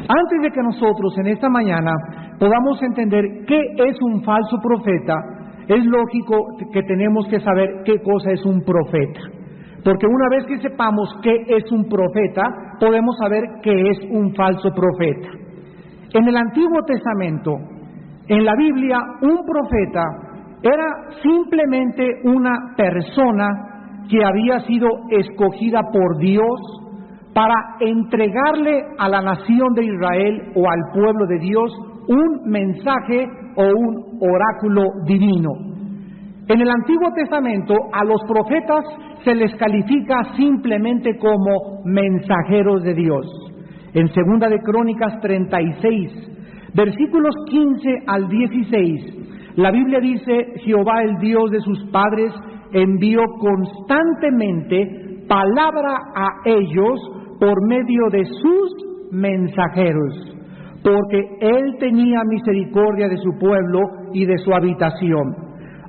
Antes de que nosotros en esta mañana podamos entender qué es un falso profeta, es lógico que tenemos que saber qué cosa es un profeta. Porque una vez que sepamos qué es un profeta, podemos saber qué es un falso profeta. En el Antiguo Testamento, en la Biblia, un profeta era simplemente una persona que había sido escogida por Dios para entregarle a la nación de Israel o al pueblo de Dios un mensaje o un oráculo divino. En el Antiguo Testamento a los profetas se les califica simplemente como mensajeros de Dios. En Segunda de Crónicas 36, versículos 15 al 16, la Biblia dice: Jehová, el Dios de sus padres, envió constantemente palabra a ellos por medio de sus mensajeros, porque Él tenía misericordia de su pueblo y de su habitación.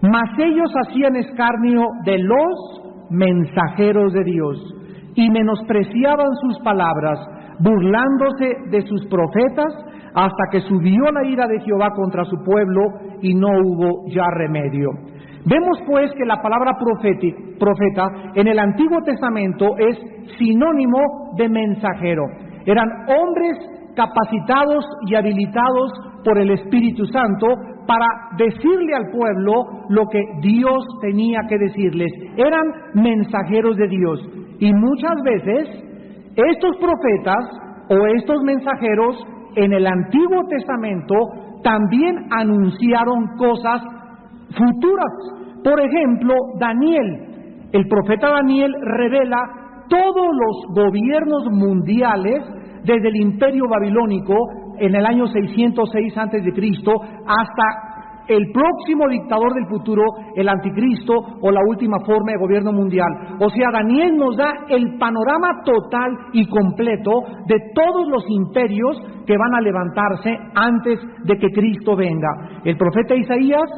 Mas ellos hacían escarnio de los mensajeros de Dios y menospreciaban sus palabras, burlándose de sus profetas, hasta que subió la ira de Jehová contra su pueblo y no hubo ya remedio. Vemos pues que la palabra profeta en el Antiguo Testamento es sinónimo de mensajero. Eran hombres capacitados y habilitados por el Espíritu Santo para decirle al pueblo lo que Dios tenía que decirles. Eran mensajeros de Dios. Y muchas veces estos profetas o estos mensajeros en el Antiguo Testamento también anunciaron cosas futuras. Por ejemplo, Daniel, el profeta Daniel revela todos los gobiernos mundiales desde el Imperio Babilónico en el año 606 a.C. hasta el próximo dictador del futuro, el anticristo o la última forma de gobierno mundial. O sea, Daniel nos da el panorama total y completo de todos los imperios que van a levantarse antes de que Cristo venga. El profeta Isaías,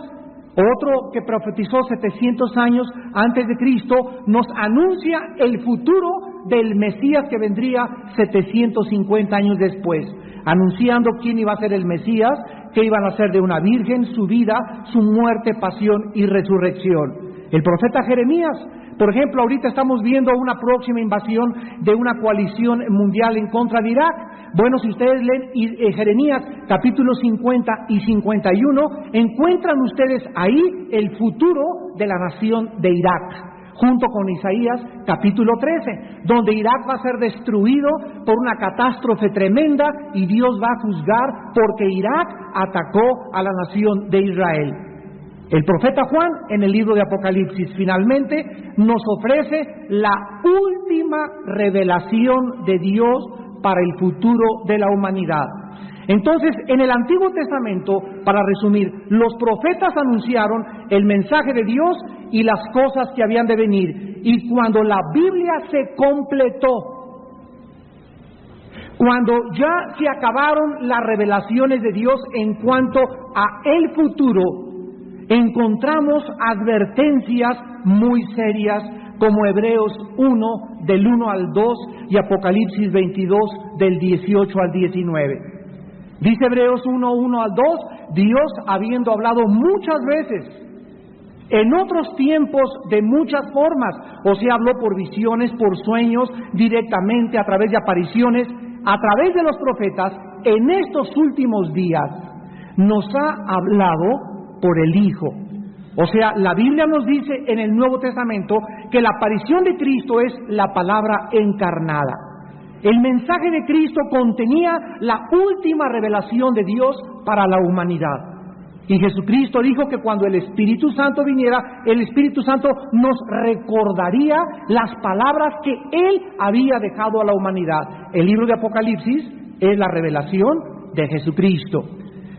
otro que profetizó 700 años antes de Cristo, nos anuncia el futuro del Mesías que vendría 750 años después, anunciando quién iba a ser el Mesías, que iban a ser de una virgen, su vida, su muerte, pasión y resurrección. El profeta Jeremías, por ejemplo, ahorita estamos viendo una próxima invasión de una coalición mundial en contra de Irak. Bueno, si ustedes leen Jeremías capítulos 50 y 51, encuentran ustedes ahí el futuro de la nación de Irak, junto con Isaías capítulo 13, donde Irak va a ser destruido por una catástrofe tremenda y Dios va a juzgar porque Irak atacó a la nación de Israel. El profeta Juan, en el libro de Apocalipsis, finalmente nos ofrece la última revelación de Dios para el futuro de la humanidad. Entonces, en el Antiguo Testamento, para resumir, los profetas anunciaron el mensaje de Dios y las cosas que habían de venir. Y cuando la Biblia se completó, cuando ya se acabaron las revelaciones de Dios en cuanto a el futuro, encontramos advertencias muy serias como Hebreos 1 del 1 al 2 y Apocalipsis 22 del 18 al 19. Dice Hebreos 1 al 2, Dios, habiendo hablado muchas veces, en otros tiempos de muchas formas, o sea, habló por visiones, por sueños, directamente a través de apariciones, a través de los profetas, en estos últimos días nos ha hablado por el Hijo. O sea, la Biblia nos dice en el Nuevo Testamento que la aparición de Cristo es la palabra encarnada. El mensaje de Cristo contenía la última revelación de Dios para la humanidad. Y Jesucristo dijo que cuando el Espíritu Santo viniera, el Espíritu Santo nos recordaría las palabras que Él había dejado a la humanidad. El libro de Apocalipsis es la revelación de Jesucristo.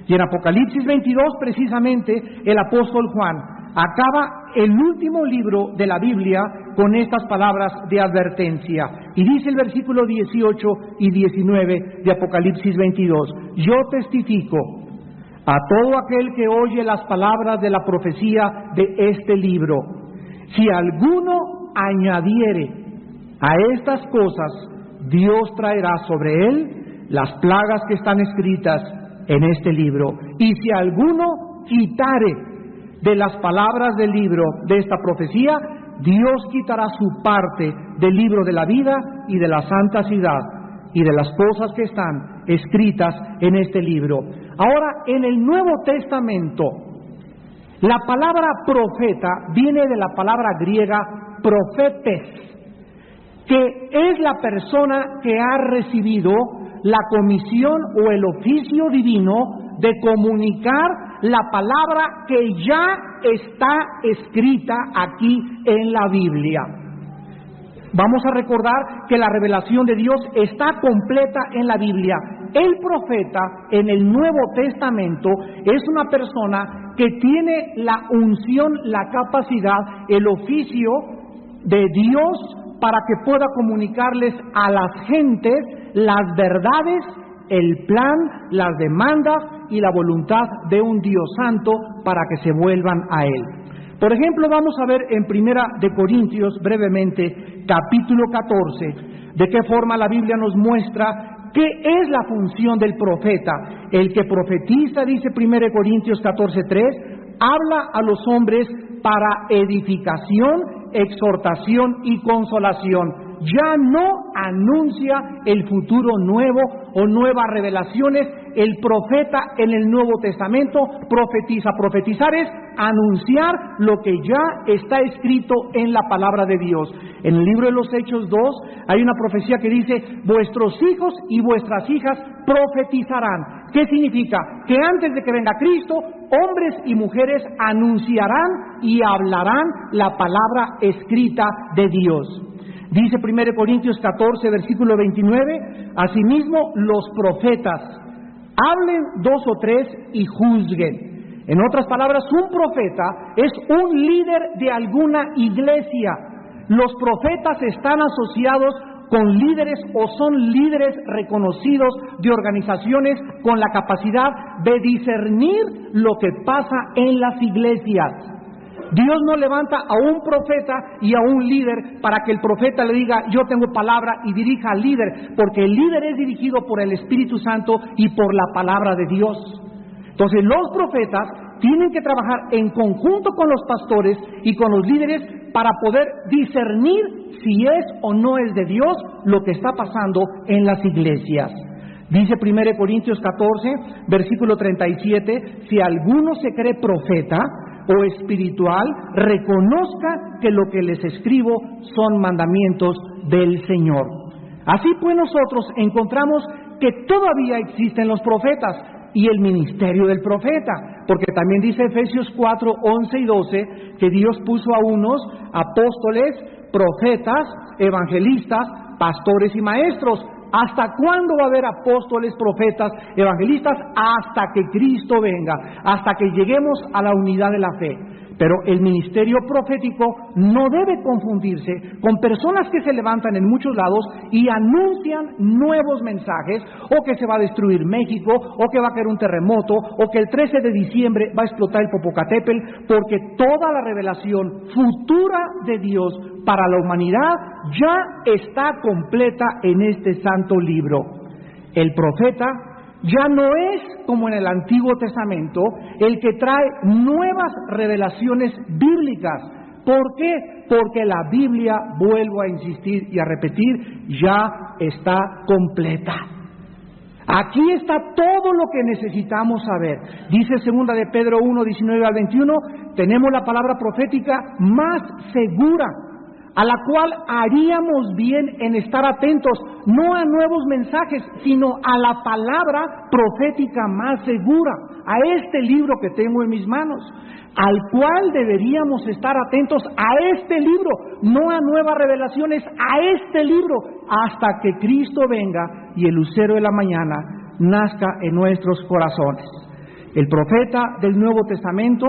Y en Apocalipsis 22, precisamente, el apóstol Juan acaba el último libro de la Biblia con estas palabras de advertencia. Y dice el versículo 18 y 19 de Apocalipsis 22, yo testifico a todo aquel que oye las palabras de la profecía de este libro, si alguno añadiere a estas cosas, Dios traerá sobre él las plagas que están escritas en este libro. Y si alguno quitare de las palabras del libro de esta profecía, Dios quitará su parte del libro de la vida y de la santa ciudad y de las cosas que están escritas en este libro. Ahora, en el Nuevo Testamento, la palabra profeta viene de la palabra griega profetes, que es la persona que ha recibido la comisión o el oficio divino de comunicar la palabra que ya está escrita aquí en la Biblia. Vamos a recordar que la revelación de Dios está completa en la Biblia. El profeta en el Nuevo Testamento es una persona que tiene la unción, la capacidad, el oficio de Dios para que pueda comunicarles a las gentes las verdades, el plan, las demandas y la voluntad de un Dios santo para que se vuelvan a Él. Por ejemplo, vamos a ver en Primera de Corintios brevemente, capítulo 14, de qué forma la Biblia nos muestra qué es la función del profeta. El que profetiza, dice 1 Corintios 14:3, habla a los hombres para edificación, exhortación y consolación. Ya no anuncia el futuro nuevo o nuevas revelaciones. El profeta en el Nuevo Testamento profetiza. Profetizar es anunciar lo que ya está escrito en la palabra de Dios. En el libro de los Hechos 2 hay una profecía que dice: vuestros hijos y vuestras hijas profetizarán. ¿Qué significa? Que antes de que venga Cristo, hombres y mujeres anunciarán y hablarán la palabra escrita de Dios. Dice 1 Corintios 14, versículo 29, asimismo los profetas hablen 2 o 3 y juzguen. En otras palabras, un profeta es un líder de alguna iglesia. Los profetas están asociados con líderes o son líderes reconocidos de organizaciones con la capacidad de discernir lo que pasa en las iglesias. Dios no levanta a un profeta y a un líder para que el profeta le diga: yo tengo palabra, y dirija al líder, porque el líder es dirigido por el Espíritu Santo y por la palabra de Dios. Entonces los profetas tienen que trabajar en conjunto con los pastores y con los líderes para poder discernir si es o no es de Dios lo que está pasando en las iglesias. Dice 1 Corintios 14, versículo 37, si alguno se cree profeta o espiritual, reconozca que lo que les escribo son mandamientos del Señor. Así pues, nosotros encontramos que todavía existen los profetas y el ministerio del profeta, porque también dice Efesios 4, 11 y 12 que Dios puso a unos apóstoles, profetas, evangelistas, pastores y maestros. ¿Hasta cuándo va a haber apóstoles, profetas, evangelistas? Hasta que Cristo venga, hasta que lleguemos a la unidad de la fe. Pero el ministerio profético no debe confundirse con personas que se levantan en muchos lados y anuncian nuevos mensajes, o que se va a destruir México, o que va a caer un terremoto, o que el 13 de diciembre va a explotar el Popocatépetl, porque toda la revelación futura de Dios para la humanidad ya está completa en este santo libro. El profeta ya no es como en el Antiguo Testamento el que trae nuevas revelaciones bíblicas. ¿Por qué? Porque la Biblia, vuelvo a insistir y a repetir, ya está completa. Aquí está todo lo que necesitamos saber. Dice 2 de Pedro 1, 19 al 21, tenemos la palabra profética más segura, a la cual haríamos bien en estar atentos, no a nuevos mensajes, sino a la palabra profética más segura, a este libro que tengo en mis manos, al cual deberíamos estar atentos, a este libro, no a nuevas revelaciones, a este libro, hasta que Cristo venga y el lucero de la mañana nazca en nuestros corazones. El profeta del Nuevo Testamento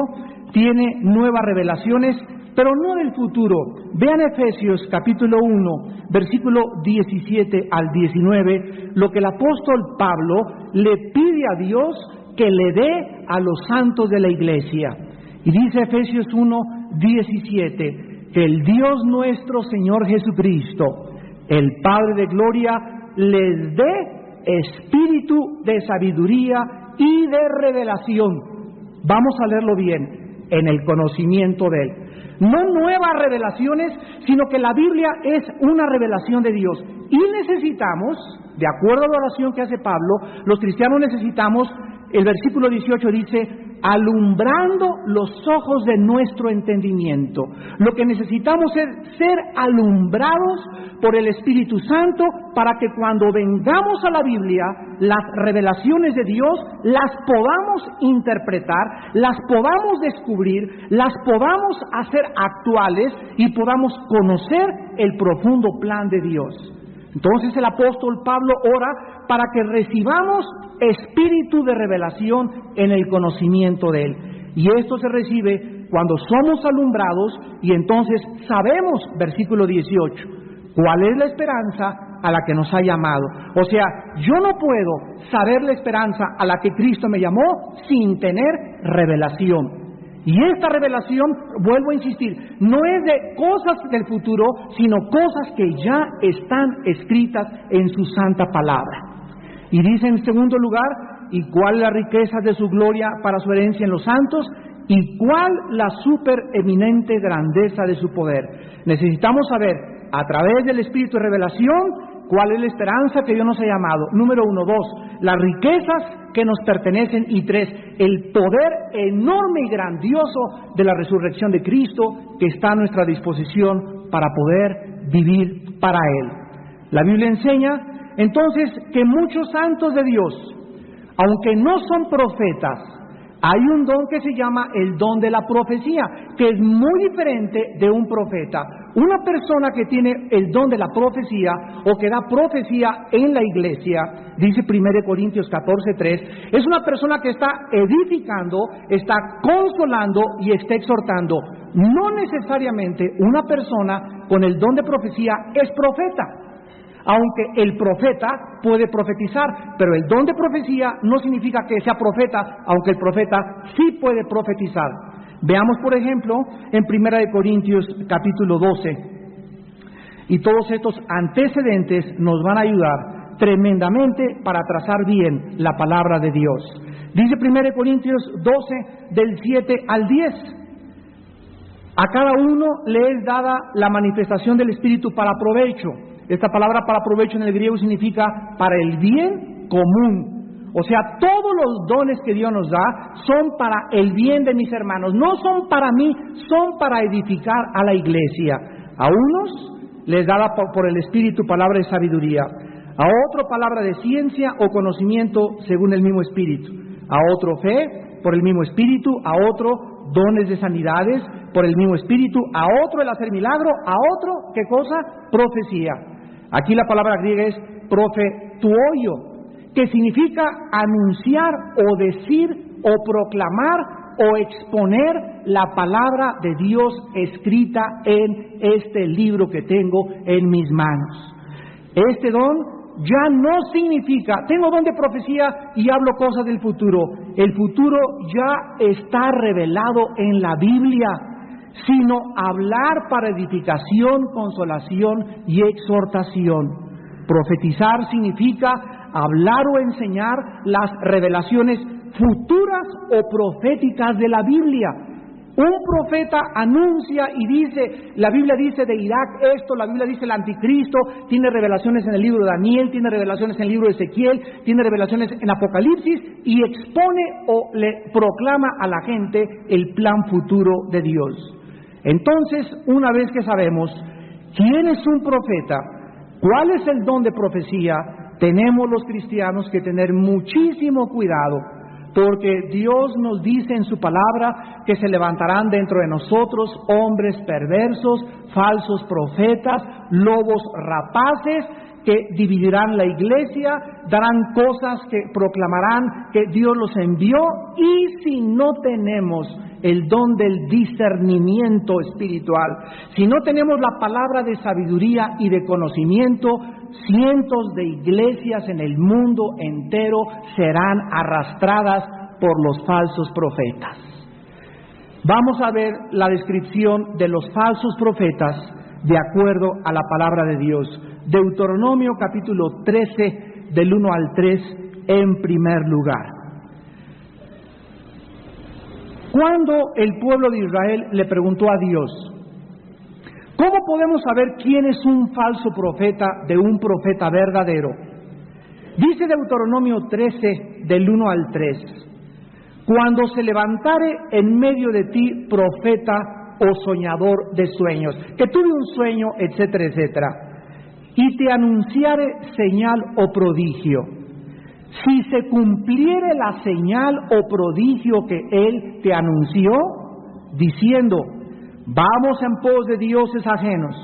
tiene nuevas revelaciones, pero no del futuro. Vean Efesios capítulo 1, versículo 17 al 19, lo que el apóstol Pablo le pide a Dios que le dé a los santos de la iglesia. Y dice Efesios 1, 17, que el Dios nuestro Señor Jesucristo, el Padre de gloria, les dé espíritu de sabiduría y de revelación. Vamos a leerlo bien, en el conocimiento de Él. No nuevas revelaciones, sino que la Biblia es una revelación de Dios. Y necesitamos, de acuerdo a la oración que hace Pablo, los cristianos necesitamos, el versículo 18 dice, alumbrando los ojos de nuestro entendimiento. Lo que necesitamos es ser alumbrados por el Espíritu Santo para que cuando vengamos a la Biblia, las revelaciones de Dios las podamos interpretar, las podamos descubrir, las podamos hacer actuales y podamos conocer el profundo plan de Dios. Entonces el apóstol Pablo ora para que recibamos espíritu de revelación en el conocimiento de Él. Y esto se recibe cuando somos alumbrados y entonces sabemos, versículo 18, cuál es la esperanza a la que nos ha llamado. O sea, yo no puedo saber la esperanza a la que Cristo me llamó sin tener revelación. Y esta revelación, vuelvo a insistir, no es de cosas del futuro, sino cosas que ya están escritas en su santa palabra. Y dice en segundo lugar, ¿y cuál la riqueza de su gloria para su herencia en los santos? ¿Y cuál la supereminente grandeza de su poder? Necesitamos saber, a través del Espíritu de revelación, cuál es la esperanza que Dios nos ha llamado. Número 1, 2, las riquezas que nos pertenecen. Y 3, el poder enorme y grandioso de la resurrección de Cristo que está a nuestra disposición para poder vivir para Él. La Biblia enseña entonces que muchos santos de Dios, aunque no son profetas, hay un don que se llama el don de la profecía, que es muy diferente de un profeta. Una persona que tiene el don de la profecía o que da profecía en la iglesia, dice 1 Corintios 14:3, es una persona que está edificando, está consolando y está exhortando. No necesariamente una persona con el don de profecía es profeta. Aunque el profeta puede profetizar, pero el don de profecía no significa que sea profeta, aunque el profeta sí puede profetizar. Veamos, por ejemplo, en 1 Corintios capítulo 12. Y todos estos antecedentes nos van a ayudar tremendamente para trazar bien la palabra de Dios. Dice 1 Corintios 12, del 7 al 10. A cada uno le es dada la manifestación del Espíritu para provecho. Esta palabra para provecho en el griego significa para el bien común. O sea, todos los dones que Dios nos da son para el bien de mis hermanos. No son para mí, son para edificar a la iglesia. A unos les da por el Espíritu palabra de sabiduría. A otro palabra de ciencia o conocimiento según el mismo Espíritu. A otro fe por el mismo Espíritu. A otro dones de sanidades por el mismo Espíritu. A otro el hacer milagro. A otro, ¿qué cosa? Profecía. Aquí la palabra griega es profetuoio, que significa anunciar o decir o proclamar o exponer la palabra de Dios escrita en este libro que tengo en mis manos. Este don ya no significa, tengo don de profecía y hablo cosas del futuro. El futuro ya está revelado en la Biblia, sino hablar para edificación, consolación y exhortación. Profetizar significa hablar o enseñar las revelaciones futuras o proféticas de la Biblia. Un profeta anuncia y dice, la Biblia dice de Irak esto, la Biblia dice el anticristo, tiene revelaciones en el libro de Daniel, tiene revelaciones en el libro de Ezequiel, tiene revelaciones en Apocalipsis y expone o le proclama a la gente el plan futuro de Dios. Entonces, una vez que sabemos quién es un profeta, cuál es el don de profecía, tenemos los cristianos que tener muchísimo cuidado, porque Dios nos dice en su palabra que se levantarán dentro de nosotros hombres perversos, falsos profetas, lobos rapaces, que dividirán la iglesia, darán cosas que proclamarán que Dios los envió, y si no tenemos el don del discernimiento espiritual, si no tenemos la palabra de sabiduría y de conocimiento, cientos de iglesias en el mundo entero serán arrastradas por los falsos profetas. Vamos a ver la descripción de los falsos profetas de acuerdo a la palabra de Dios. Deuteronomio capítulo 13 del 1 al 3 en primer lugar. Cuando el pueblo de Israel le preguntó a Dios, ¿cómo podemos saber quién es un falso profeta de un profeta verdadero? Dice Deuteronomio 13, del 1 al 3, cuando se levantare en medio de ti profeta o soñador de sueños, que tuve un sueño, etcétera, etcétera, y te anunciare señal o prodigio. Si se cumpliere la señal o prodigio que él te anunció, diciendo, vamos en pos de dioses ajenos,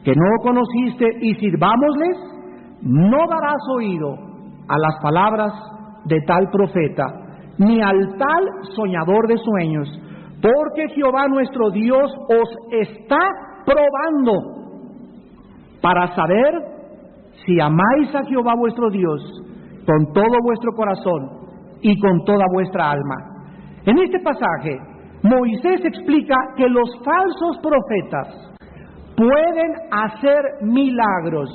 que no conociste, y sirvámosles, no darás oído a las palabras de tal profeta, ni al tal soñador de sueños, porque Jehová nuestro Dios os está probando para saber si amáis a Jehová vuestro Dios con todo vuestro corazón y con toda vuestra alma. En este pasaje, Moisés explica que los falsos profetas pueden hacer milagros,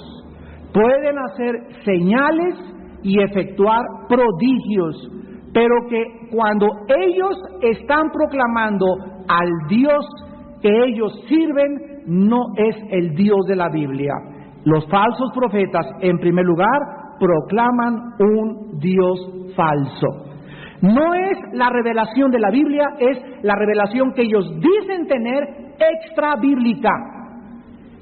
pueden hacer señales y efectuar prodigios, pero que cuando ellos están proclamando al Dios que ellos sirven, no es el Dios de la Biblia. Los falsos profetas, en primer lugar, proclaman un Dios falso. No es la revelación de la Biblia, es la revelación que ellos dicen tener extra bíblica.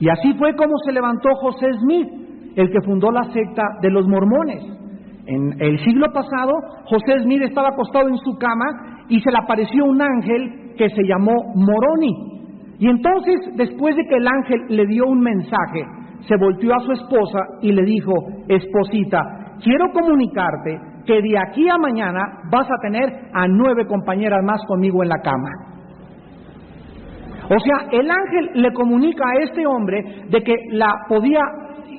Y así fue como se levantó José Smith, el que fundó la secta de los mormones. En el siglo pasado, José Smith estaba acostado en su cama y se le apareció un ángel que se llamó Moroni. Y entonces, después de que el ángel le dio un mensaje, se volteó a su esposa y le dijo, esposita, quiero comunicarte que de aquí a mañana vas a tener a 9 compañeras más conmigo en la cama. O sea, el ángel le comunica a este hombre de que podía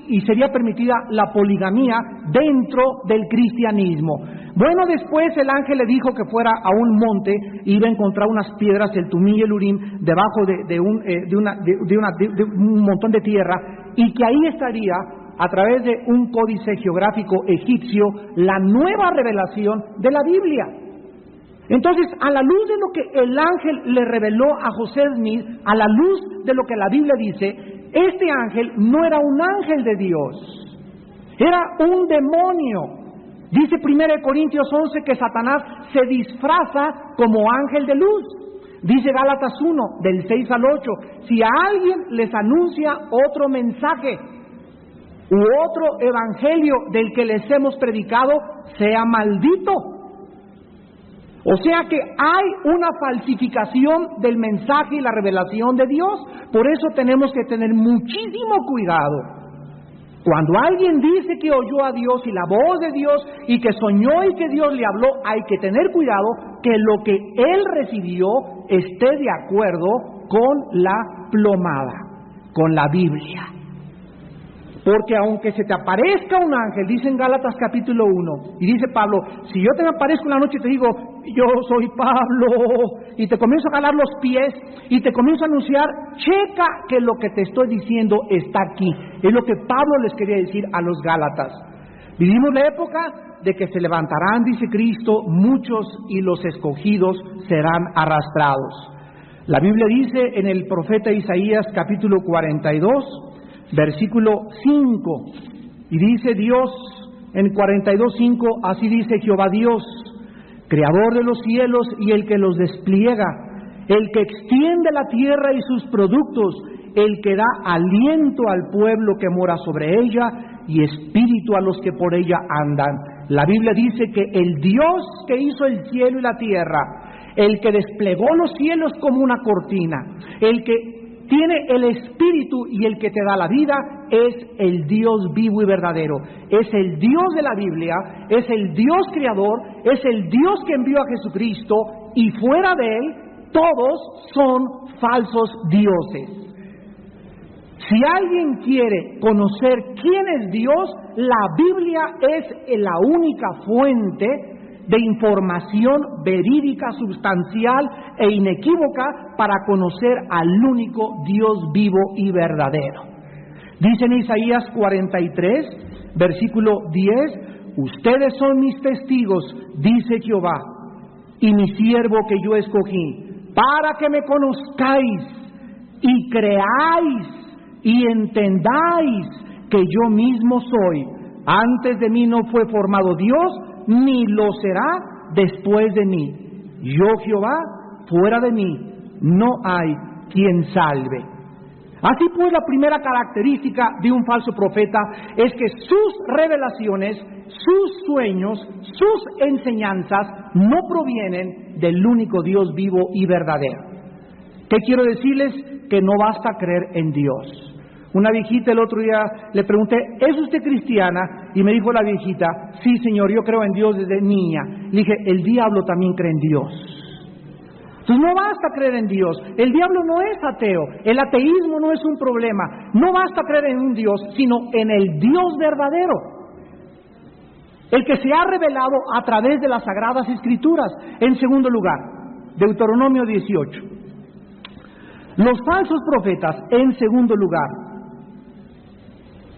y sería permitida la poligamía dentro del cristianismo. Bueno, después el ángel le dijo que fuera a un monte, iba a encontrar unas piedras, el Tumí y el Urim, debajo de un montón de tierra, y que ahí estaría, a través de un códice geográfico egipcio, la nueva revelación de la Biblia. Entonces, a la luz de lo que el ángel le reveló a José Smith, a la luz de lo que la Biblia dice, este ángel no era un ángel de Dios, era un demonio. Dice 1 Corintios 11 que Satanás se disfraza como ángel de luz. Dice Gálatas 1, del 6 al 8, si a alguien les anuncia otro mensaje u otro evangelio del que les hemos predicado, sea maldito. O sea que hay una falsificación del mensaje y la revelación de Dios. Por eso tenemos que tener muchísimo cuidado. Cuando alguien dice que oyó a Dios y la voz de Dios y que soñó y que Dios le habló, hay que tener cuidado que lo que él recibió esté de acuerdo con la plomada, con la Biblia. Porque aunque se te aparezca un ángel, dice en Gálatas capítulo 1, y dice Pablo, si yo te me aparezco en la noche y te digo, yo soy Pablo, y te comienzo a jalar los pies, y te comienzo a anunciar, checa que lo que te estoy diciendo está aquí. Es lo que Pablo les quería decir a los Gálatas. Vivimos la época de que se levantarán, dice Cristo, muchos y los escogidos serán arrastrados. La Biblia dice en el profeta Isaías capítulo 42, versículo 5, y dice Dios en 42:5, así dice Jehová Dios, creador de los cielos y el que los despliega, el que extiende la tierra y sus productos, el que da aliento al pueblo que mora sobre ella y espíritu a los que por ella andan. La Biblia dice que el Dios que hizo el cielo y la tierra, el que desplegó los cielos como una cortina, el que tiene el espíritu y el que te da la vida, es el Dios vivo y verdadero. Es el Dios de la Biblia, es el Dios creador, es el Dios que envió a Jesucristo, y fuera de él todos son falsos dioses. Si alguien quiere conocer quién es Dios, la Biblia es la única fuente de información verídica, sustancial e inequívoca para conocer al único Dios vivo y verdadero. Dice en Isaías 43, versículo 10, ustedes son mis testigos, dice Jehová, y mi siervo que yo escogí, para que me conozcáis y creáis y entendáis que yo mismo soy. Antes de mí no fue formado Dios, ni lo será después de mí. Yo, Jehová, fuera de mí no hay quien salve. Así pues, la primera característica de un falso profeta es que sus revelaciones, sus sueños, sus enseñanzas no provienen del único Dios vivo y verdadero. ¿Qué quiero decirles? Que no basta creer en Dios. Una viejita el otro día le pregunté, ¿es usted cristiana? Y me dijo la viejita, sí señor, yo creo en Dios desde niña. Le dije, el diablo también cree en Dios. Entonces no basta creer en Dios, el diablo no es ateo, el ateísmo no es un problema, no basta creer en un Dios, sino en el Dios verdadero, el que se ha revelado a través de las Sagradas Escrituras. En segundo lugar, Deuteronomio 18. Los falsos profetas, en segundo lugar,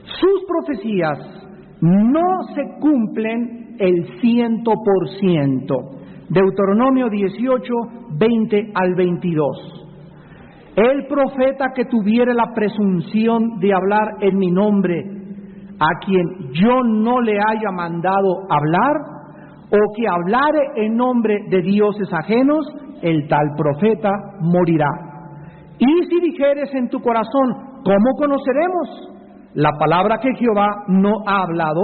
sus profecías no se cumplen el 100%. Deuteronomio 18, 20 al 22. El profeta que tuviere la presunción de hablar en mi nombre, a quien yo no le haya mandado hablar, o que hablare en nombre de dioses ajenos, el tal profeta morirá. Y si dijeres en tu corazón, ¿cómo conoceremos la palabra que Jehová no ha hablado?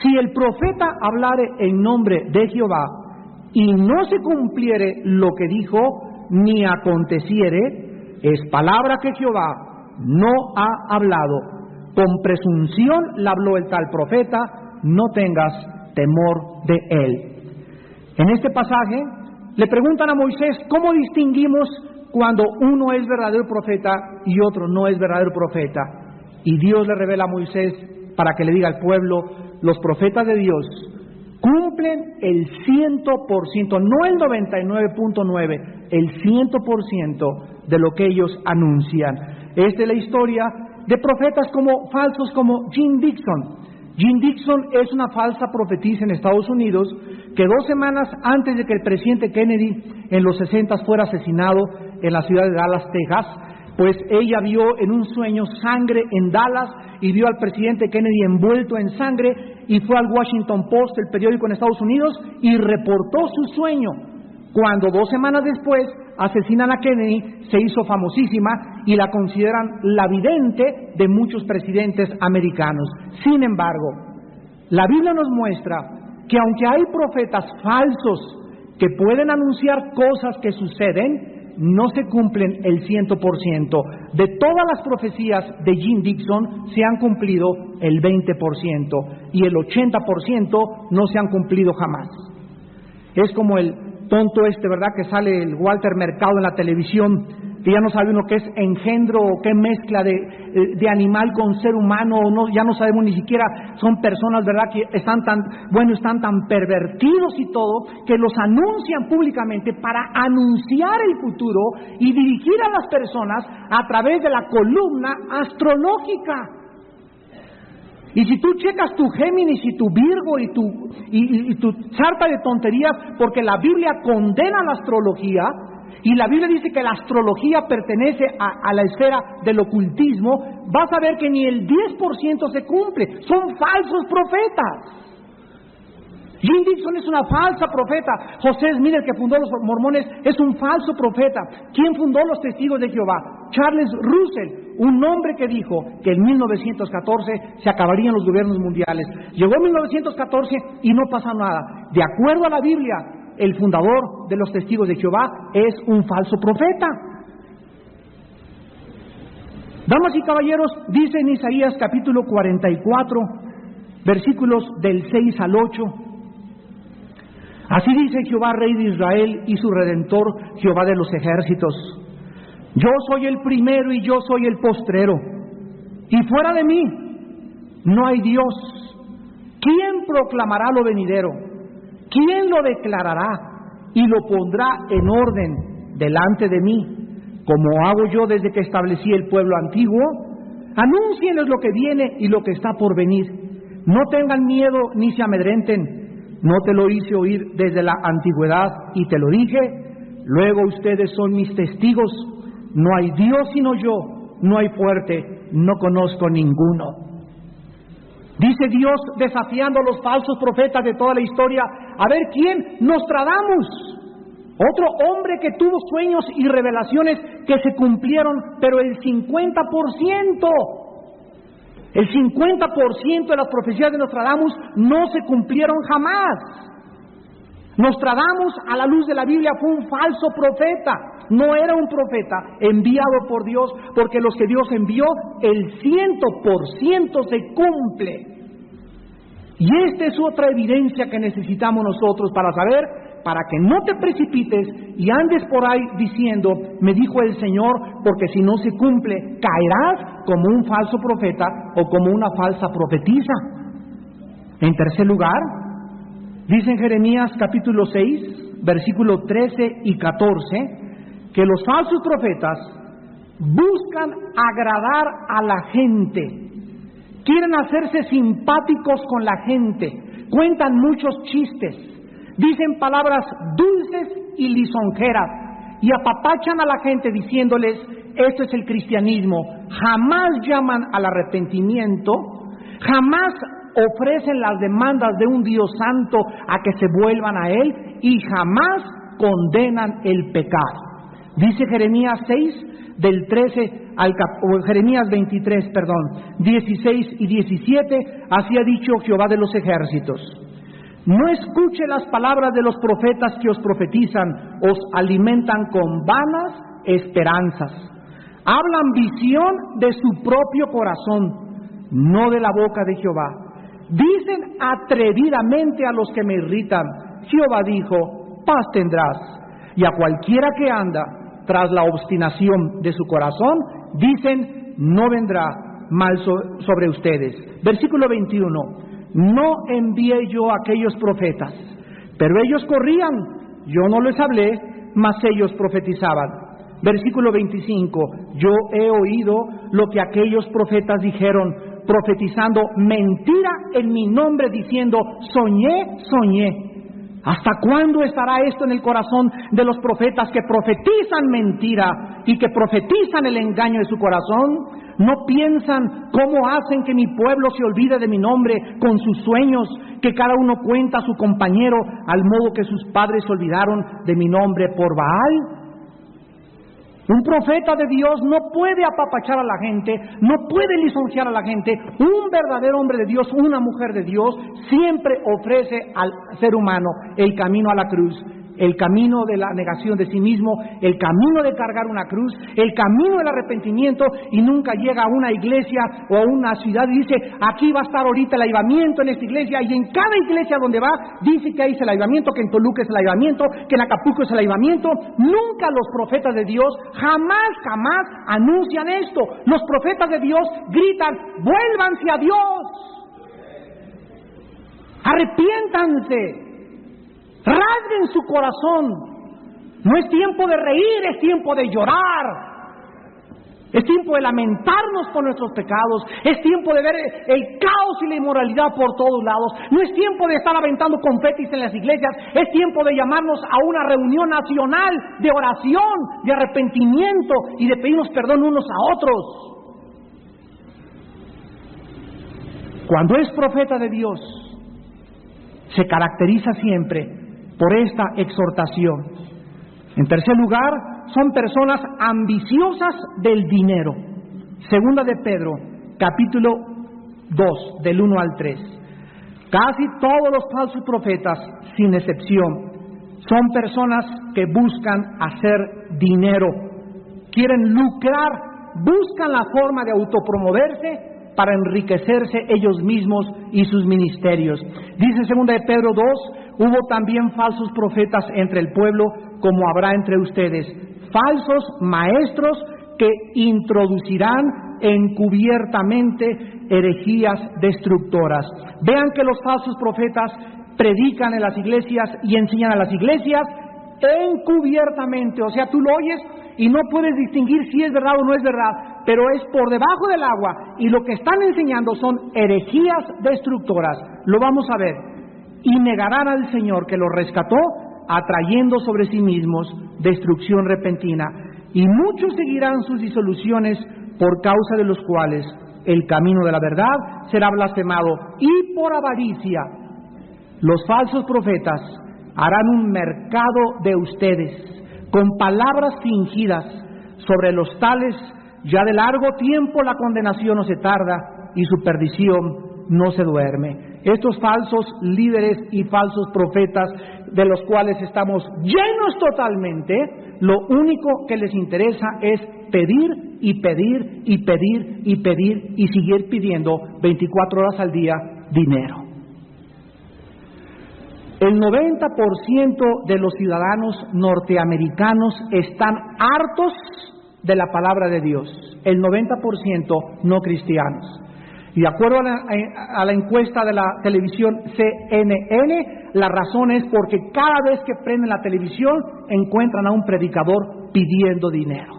Si el profeta hablare en nombre de Jehová, y no se cumpliere lo que dijo, ni aconteciere, es palabra que Jehová no ha hablado. Con presunción la habló el tal profeta, no tengas temor de él. En este pasaje le preguntan a Moisés, ¿cómo distinguimos cuando uno es verdadero profeta y otro no es verdadero profeta? Y Dios le revela a Moisés para que le diga al pueblo, los profetas de Dios cumplen el 100%, no el 99.9, el 100% de lo que ellos anuncian. Esta es la historia de profetas como falsos como Jean Dixon. Jean Dixon es una falsa profetisa en Estados Unidos que 2 semanas antes de que el presidente Kennedy en los 60 fuera asesinado en la ciudad de Dallas, Texas, pues ella vio en un sueño sangre en Dallas y vio al presidente Kennedy envuelto en sangre y fue al Washington Post, el periódico en Estados Unidos, y reportó su sueño. Cuando 2 semanas después asesinan a Kennedy, se hizo famosísima y la consideran la vidente de muchos presidentes americanos. Sin embargo, la Biblia nos muestra que aunque hay profetas falsos que pueden anunciar cosas que suceden, no se cumplen el 100%. De todas las profecías de Jean Dixon se han cumplido el 20% y el 80% no se han cumplido jamás. Es como el tonto ¿verdad? Que sale el Walter Mercado en la televisión, que ya no sabe uno qué es engendro o qué mezcla de animal con ser humano, o no, ya no sabemos ni siquiera, son personas, ¿verdad? Que están tan pervertidos y todo, que los anuncian públicamente para anunciar el futuro y dirigir a las personas a través de la columna astrológica. Y si tú checas tu Géminis y tu Virgo y tu sarta de tonterías, porque la Biblia condena la astrología, y la Biblia dice que la astrología pertenece a la esfera del ocultismo, vas a ver que ni el 10% se cumple. Son falsos profetas. Jean Dixon es una falsa profeta. José Smith, el que fundó los mormones, es un falso profeta. ¿Quién fundó los Testigos de Jehová? Charles Russell, un hombre que dijo que en 1914 se acabarían los gobiernos mundiales. Llegó 1914 y no pasa nada. De acuerdo a la Biblia, el fundador de los Testigos de Jehová es un falso profeta. Damas y caballeros, dice en Isaías capítulo 44, versículos del 6 al 8, así dice Jehová, Rey de Israel y su Redentor, Jehová de los ejércitos: yo soy el primero y yo soy el postrero, y fuera de mí no hay Dios. ¿Quién proclamará lo venidero? ¿Quién lo declarará y lo pondrá en orden delante de mí? Como hago yo desde que establecí el pueblo antiguo, anúncienles lo que viene y lo que está por venir. No tengan miedo ni se amedrenten. No te lo hice oír desde la antigüedad y te lo dije. Luego ustedes son mis testigos. No hay Dios sino yo, no hay fuerte, no conozco ninguno. Dice Dios desafiando a los falsos profetas de toda la historia. A ver quién, Nostradamus, otro hombre que tuvo sueños y revelaciones que se cumplieron, pero el 50%. El 50% de las profecías de Nostradamus no se cumplieron jamás. Nostradamus, a la luz de la Biblia, fue un falso profeta. No era un profeta enviado por Dios, porque los que Dios envió, el 100% se cumple. Y esta es otra evidencia que necesitamos nosotros para saber, para que no te precipites y andes por ahí diciendo, me dijo el Señor, porque si no se cumple, caerás como un falso profeta o como una falsa profetisa. En tercer lugar, dice en Jeremías capítulo 6, versículo 13 y 14, que los falsos profetas buscan agradar a la gente, quieren hacerse simpáticos con la gente, cuentan muchos chistes, dicen palabras dulces y lisonjeras y apapachan a la gente diciéndoles, esto es el cristianismo. Jamás llaman al arrepentimiento, jamás ofrecen las demandas de un Dios santo a que se vuelvan a Él y jamás condenan el pecado. Dice Jeremías 6, del 13 al Jeremías 23, 16 y 17, así ha dicho Jehová de los ejércitos. No escuche las palabras de los profetas que os profetizan, os alimentan con vanas esperanzas. Hablan visión de su propio corazón, no de la boca de Jehová. Dicen atrevidamente a los que me irritan, Jehová dijo, paz tendrás. Y a cualquiera que anda tras la obstinación de su corazón, dicen, no vendrá mal sobre ustedes. Versículo 21, no envié yo a aquellos profetas, pero ellos corrían, yo no les hablé, mas ellos profetizaban. Versículo 25, yo he oído lo que aquellos profetas dijeron, profetizando mentira en mi nombre, diciendo, soñé. ¿Hasta cuándo estará esto en el corazón de los profetas que profetizan mentira y que profetizan el engaño de su corazón? ¿No piensan cómo hacen que mi pueblo se olvide de mi nombre con sus sueños, que cada uno cuenta a su compañero, al modo que sus padres se olvidaron de mi nombre por Baal? Un profeta de Dios no puede apapachar a la gente, no puede lisonjear a la gente. Un verdadero hombre de Dios, una mujer de Dios, siempre ofrece al ser humano el camino a la cruz, el camino de la negación de sí mismo, el camino de cargar una cruz, el camino del arrepentimiento, y nunca llega a una iglesia o a una ciudad y dice, aquí va a estar ahorita el avivamiento en esta iglesia, y en cada iglesia donde va, dice que ahí es el avivamiento, que en Toluca es el avivamiento, que en Acapulco es el avivamiento. Nunca los profetas de Dios, jamás anuncian esto. Los profetas de Dios gritan, vuélvanse a Dios, arrepiéntanse, rasguen su corazón. No es tiempo de reír, es tiempo de llorar. Es tiempo de lamentarnos por nuestros pecados. Es tiempo de ver el caos y la inmoralidad por todos lados. No es tiempo de estar aventando confetis en las iglesias. Es tiempo de llamarnos a una reunión nacional de oración, de arrepentimiento y de pedirnos perdón unos a otros. Cuando es profeta de Dios, se caracteriza siempre por esta exhortación. En tercer lugar, son personas ambiciosas del dinero. Segunda de Pedro, capítulo 2, del 1 al 3. Casi todos los falsos profetas, sin excepción, son personas que buscan hacer dinero, quieren lucrar, buscan la forma de autopromoverse para enriquecerse ellos mismos y sus ministerios. Dice segunda de Pedro 2, hubo también falsos profetas entre el pueblo, como habrá entre ustedes, falsos maestros que introducirán encubiertamente herejías destructoras. Vean que los falsos profetas predican en las iglesias y enseñan a las iglesias encubiertamente, o sea, tú lo oyes y no puedes distinguir si es verdad o no es verdad. pero es por debajo del agua, y lo que están enseñando son herejías destructoras. Lo vamos a ver. Y negarán al Señor que los rescató, atrayendo sobre sí mismos destrucción repentina. Y muchos seguirán sus disoluciones, por causa de los cuales el camino de la verdad será blasfemado. Y por avaricia, los falsos profetas harán un mercado de ustedes, con palabras fingidas. Sobre los tales, ya de largo tiempo la condenación no se tarda, y su perdición no se duerme. Estos falsos líderes y falsos profetas, de los cuales estamos llenos totalmente, lo único que les interesa es pedir y pedir y pedir y pedir y seguir pidiendo 24 horas al día dinero. El 90% de los ciudadanos norteamericanos están hartos de la palabra de Dios. El 90% no cristianos. Y de acuerdo a la encuesta de la televisión CNN, la razón es porque cada vez que prenden la televisión encuentran a un predicador pidiendo dinero.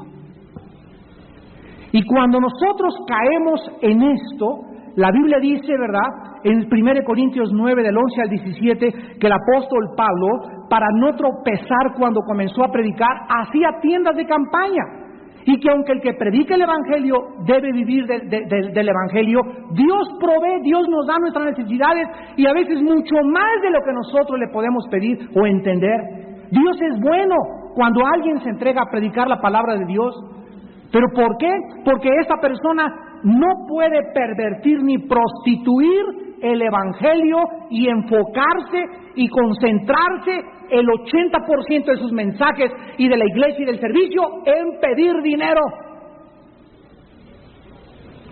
Y cuando nosotros caemos en esto, la Biblia dice, ¿verdad?, en 1 Corintios 9, del 11 al 17, que el apóstol Pablo, para no tropezar cuando comenzó a predicar, hacía tiendas de campaña. Y que aunque el que predica el Evangelio debe vivir del Evangelio, Dios provee, Dios nos da nuestras necesidades, y a veces mucho más de lo que nosotros le podemos pedir o entender. Dios es bueno cuando alguien se entrega a predicar la palabra de Dios. ¿Pero por qué? Porque esa persona no puede pervertir ni prostituir el Evangelio y enfocarse y concentrarse el 80% de sus mensajes y de la iglesia y del servicio en pedir dinero.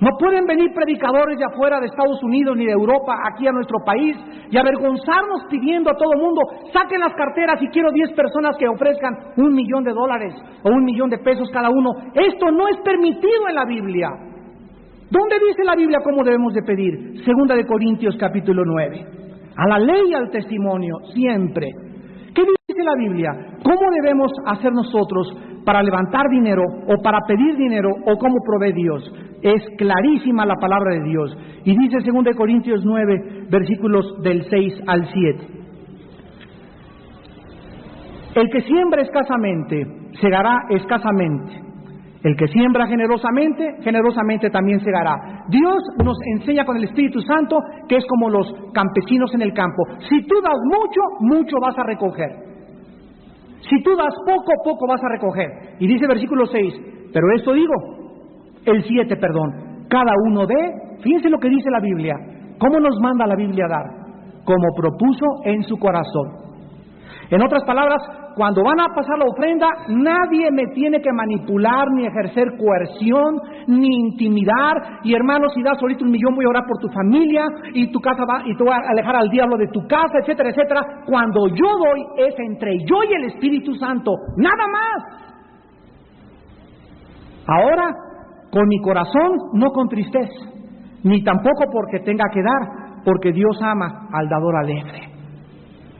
No pueden venir predicadores de afuera de Estados Unidos ni de Europa aquí a nuestro país y avergonzarnos pidiendo a todo el mundo: saquen las carteras y quiero 10 personas que ofrezcan $1,000,000 o $1,000,000 cada uno. Esto no es permitido en la Biblia. ¿Dónde dice la Biblia cómo debemos de pedir? 2 de Corintios capítulo 9. A la ley y al testimonio, siempre. ¿Qué dice la Biblia? ¿Cómo debemos hacer nosotros para levantar dinero o para pedir dinero o cómo provee Dios? Es clarísima la palabra de Dios. Y dice 2 de Corintios 9, versículos del 6 al 7. El que siembra escasamente, segará escasamente. El que siembra generosamente, generosamente también segará. Dios nos enseña con el Espíritu Santo que es como los campesinos en el campo. Si tú das mucho, mucho vas a recoger. Si tú das poco, poco vas a recoger. Y dice versículo 6, pero esto digo, el 7, perdón, cada uno dé, fíjense lo que dice la Biblia. ¿Cómo nos manda la Biblia a dar? Como propuso en su corazón. En otras palabras, cuando van a pasar la ofrenda, nadie me tiene que manipular, ni ejercer coerción, ni intimidar. Y hermano, si das ahorita $1,000,000, voy a orar por tu familia, y tu casa va, y te voy a alejar al diablo de tu casa, etcétera, etcétera. Cuando yo doy, es entre yo y el Espíritu Santo, nada más. Ahora, con mi corazón, no con tristeza, ni tampoco porque tenga que dar, porque Dios ama al dador alegre.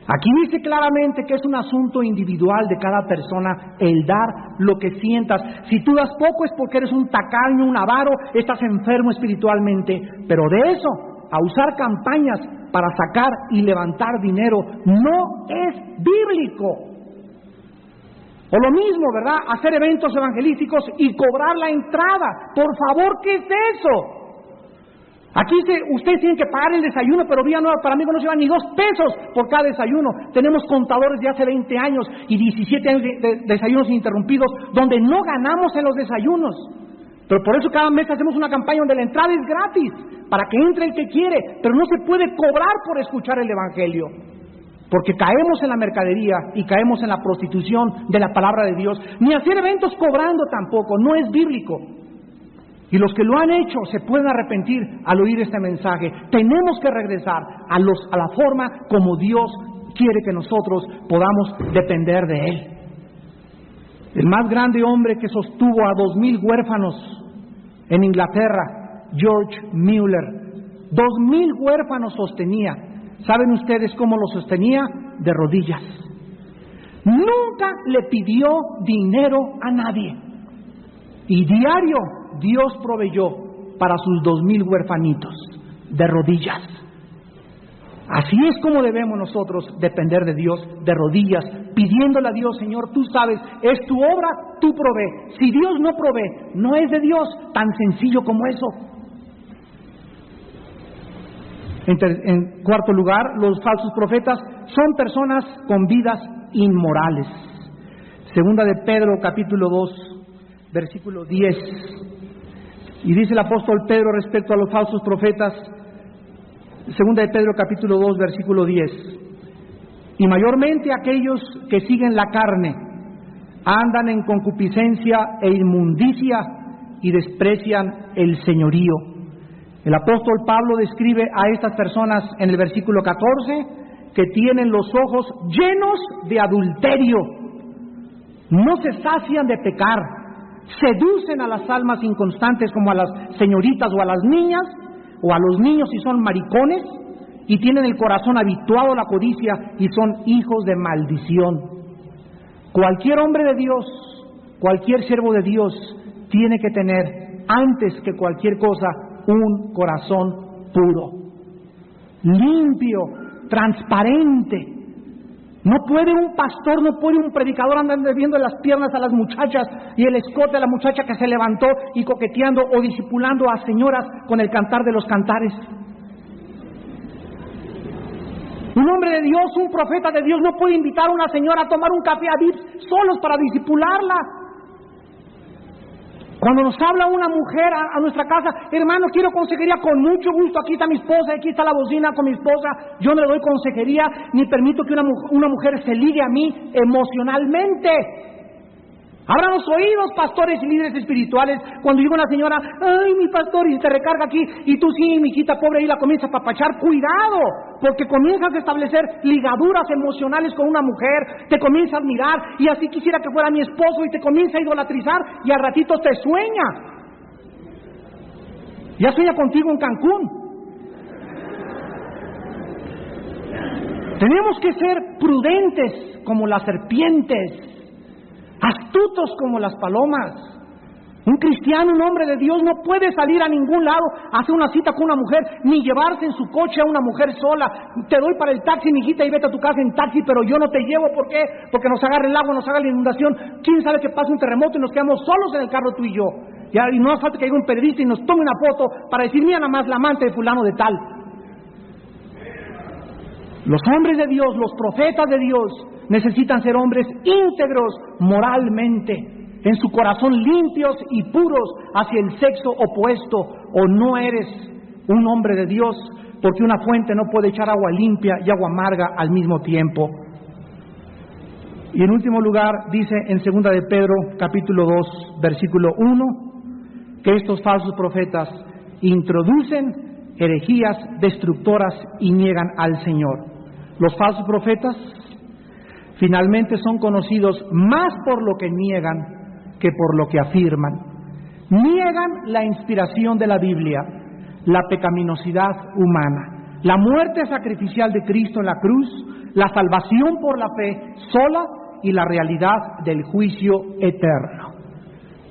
Aquí dice claramente que es un asunto individual de cada persona el dar lo que sientas. Si tú das poco es porque eres un tacaño, un avaro, estás enfermo espiritualmente. Pero de eso, a usar campañas para sacar y levantar dinero, no es bíblico. O lo mismo, ¿verdad? Hacer eventos evangelísticos y cobrar la entrada. Por favor, ¿qué es eso? Aquí ustedes tienen que pagar el desayuno, pero Vía Nueva para mí no se llevan ni $2 por cada desayuno. Tenemos contadores de hace 20 años y 17 años de desayunos ininterrumpidos, donde no ganamos en los desayunos. Pero por eso cada mes hacemos una campaña donde la entrada es gratis, para que entre el que quiere, pero no se puede cobrar por escuchar el Evangelio. Porque caemos en la mercadería y caemos en la prostitución de la palabra de Dios. Ni hacer eventos cobrando tampoco, no es bíblico. Y los que lo han hecho se pueden arrepentir al oír este mensaje. Tenemos que regresar a la forma como Dios quiere que nosotros podamos depender de Él. El más grande hombre que sostuvo a 2,000 huérfanos en Inglaterra, George Mueller. 2,000 huérfanos sostenía. ¿Saben ustedes cómo los sostenía? De rodillas. Nunca le pidió dinero a nadie. Y diario Dios proveyó para sus 2,000 huerfanitos, de rodillas. Así es como debemos nosotros depender de Dios, de rodillas, pidiéndole a Dios: Señor, tú sabes, es tu obra, tú provee. Si Dios no provee, no es de Dios, tan sencillo como eso. En cuarto lugar, los falsos profetas son personas con vidas inmorales. Segunda de Pedro, capítulo 2, versículo 10. Y dice el apóstol Pedro respecto a los falsos profetas, Segunda de Pedro, capítulo 2, versículo 10. Y mayormente aquellos que siguen la carne andan en concupiscencia e inmundicia y desprecian el señorío. El apóstol Pablo describe a estas personas en el versículo 14 que tienen los ojos llenos de adulterio, no se sacian de pecar, seducen a las almas inconstantes como a las señoritas o a las niñas, o a los niños si son maricones, y tienen el corazón habituado a la codicia y son hijos de maldición. Cualquier hombre de Dios, cualquier siervo de Dios tiene que tener, antes que cualquier cosa, un corazón puro, limpio, transparente. No puede un pastor, no puede un predicador andar viendo las piernas a las muchachas y el escote de la muchacha que se levantó y coqueteando o discipulando a señoras con el cantar de los cantares. Un hombre de Dios, un profeta de Dios, no puede invitar a una señora a tomar un café a Vips solos para discipularla. Cuando nos habla una mujer a nuestra casa: hermano, quiero consejería, con mucho gusto, aquí está mi esposa, aquí está la bocina con mi esposa. Yo no le doy consejería, ni permito que una mujer se ligue a mí emocionalmente. Abran los oídos, pastores y líderes espirituales, cuando llega una señora: ay, mi pastor, y te recarga aquí, y tú: sí, mi hijita pobre, y la comienza a papachar. Cuidado, porque comienzas a establecer ligaduras emocionales con una mujer, te comienza a admirar, y así quisiera que fuera mi esposo, y te comienza a idolatrizar, y al ratito te sueña. Ya sueña contigo en Cancún. Tenemos que ser prudentes como las serpientes, astutos como las palomas. Un cristiano, un hombre de Dios, no puede salir a ningún lado a hacer una cita con una mujer, ni llevarse en su coche a una mujer sola. Te doy para el taxi, mijita, y vete a tu casa en taxi, pero yo no te llevo. ¿Por qué? Porque nos agarra el agua, nos haga la inundación. ¿Quién sabe que pasa un terremoto y nos quedamos solos en el carro, tú y yo? Y no hace falta que haya un periodista y nos tome una foto para decir: mira nada más la amante de fulano de tal. Los hombres de Dios, los profetas de Dios, necesitan ser hombres íntegros moralmente, en su corazón limpios y puros hacia el sexo opuesto, o no eres un hombre de Dios, porque una fuente no puede echar agua limpia y agua amarga al mismo tiempo. Y en último lugar, dice en 2 de Pedro, capítulo 2, versículo 1, que estos falsos profetas introducen herejías destructoras y niegan al Señor. Los falsos profetas finalmente son conocidos más por lo que niegan que por lo que afirman. Niegan la inspiración de la Biblia, la pecaminosidad humana, la muerte sacrificial de Cristo en la cruz, la salvación por la fe sola y la realidad del juicio eterno.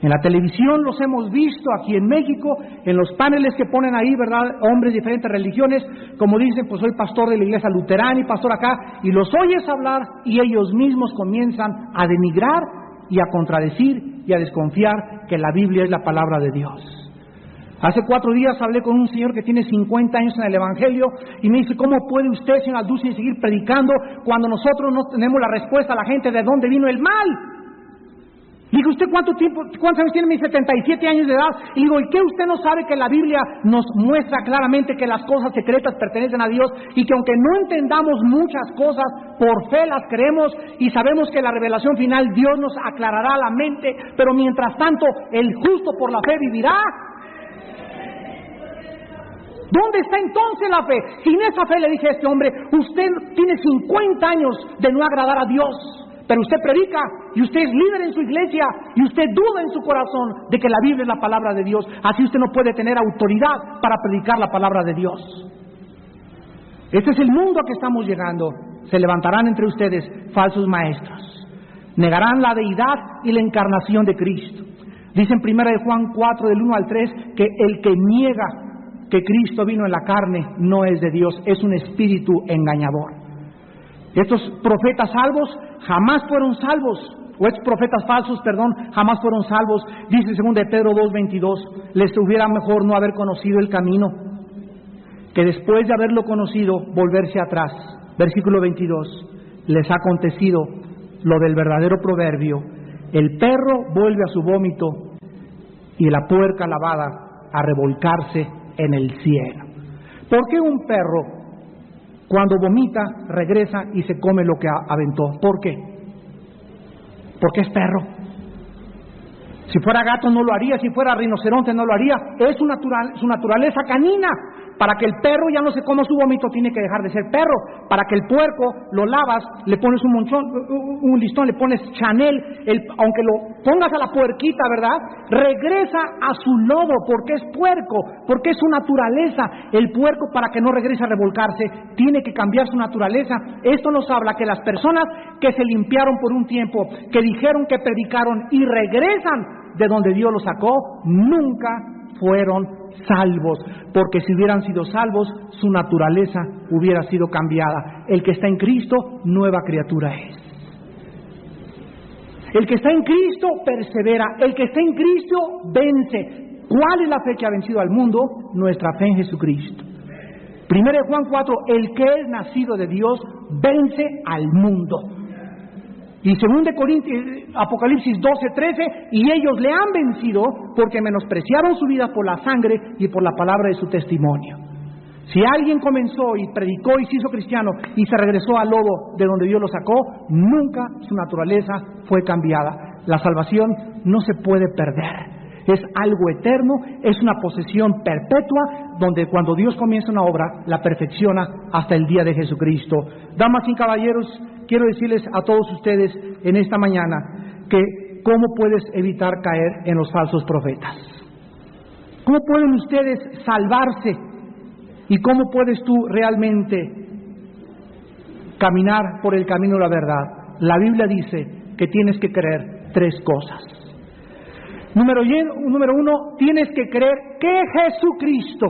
En la televisión los hemos visto aquí en México, en los paneles que ponen ahí, ¿verdad? Hombres de diferentes religiones, como dicen: pues soy pastor de la iglesia luterana y pastor acá, y los oyes hablar y ellos mismos comienzan a denigrar y a contradecir y a desconfiar que la Biblia es la palabra de Dios. Hace 4 días hablé con un señor que tiene 50 años en el Evangelio y me dice: ¿cómo puede usted, señor Alducin, seguir predicando cuando nosotros no tenemos la respuesta a la gente de dónde vino el mal? Le digo: ¿usted cuántos años tiene? Me dice: 77 años de edad. Y digo: ¿y qué usted no sabe que la Biblia nos muestra claramente que las cosas secretas pertenecen a Dios y que aunque no entendamos muchas cosas, por fe las creemos y sabemos que la revelación final Dios nos aclarará la mente, pero mientras tanto el justo por la fe vivirá? ¿Dónde está entonces la fe? Sin esa fe, le dije a este hombre: usted tiene 50 años de no agradar a Dios, pero usted predica y usted es líder en su iglesia y usted duda en su corazón de que la Biblia es la palabra de Dios. Así usted no puede tener autoridad para predicar la palabra de Dios. Este es el mundo a que estamos llegando. Se levantarán entre ustedes falsos maestros, negarán la deidad y la encarnación de Cristo, Dice en 1 Juan 4, del 1 al 3, que el que niega que Cristo vino en la carne no es de Dios, es un espíritu engañador. Estos profetas salvos jamás fueron salvos, o estos profetas falsos, jamás fueron salvos. Dice 2 de Pedro 2:22, les hubiera mejor no haber conocido el camino, que después de haberlo conocido, volverse atrás. Versículo 22, les ha acontecido lo del verdadero proverbio: el perro vuelve a su vómito y la puerca lavada a revolcarse en el cielo. ¿Por qué un perro, cuando vomita, regresa y se come lo que aventó? ¿Por qué? Porque es perro. Si fuera gato no lo haría, si fuera rinoceronte no lo haría. Es su naturaleza canina. Para que el perro ya no se coma su vómito, tiene que dejar de ser perro. Para que el puerco lo lavas, le pones un listón, le pones Chanel, aunque lo pongas a la puerquita, ¿verdad? Regresa a su lodo, porque es puerco, porque es su naturaleza. El puerco, para que no regrese a revolcarse, tiene que cambiar su naturaleza. Esto nos habla que las personas que se limpiaron por un tiempo, que dijeron que predicaron y regresan de donde Dios los sacó, nunca fueron salvos, porque si hubieran sido salvos, su naturaleza hubiera sido cambiada. El que está en Cristo, nueva criatura es. El que está en Cristo persevera, el que está en Cristo vence. ¿Cuál es la fe que ha vencido al mundo? Nuestra fe en Jesucristo. 1 Juan 4, el que es nacido de Dios vence al mundo. Y 2 Apocalipsis 12:13, y ellos le han vencido porque menospreciaron su vida por la sangre y por la palabra de su testimonio. Si alguien comenzó y predicó y se hizo cristiano y se regresó al lodo de donde Dios lo sacó, nunca su naturaleza fue cambiada. La salvación no se puede perder. Es algo eterno, es una posesión perpetua, donde cuando Dios comienza una obra, la perfecciona hasta el día de Jesucristo. Damas y caballeros, quiero decirles a todos ustedes en esta mañana que cómo puedes evitar caer en los falsos profetas. ¿Cómo pueden ustedes salvarse? ¿Y cómo puedes tú realmente caminar por el camino de la verdad? La Biblia dice que tienes que creer 3 cosas. Número 1, tienes que creer que Jesucristo,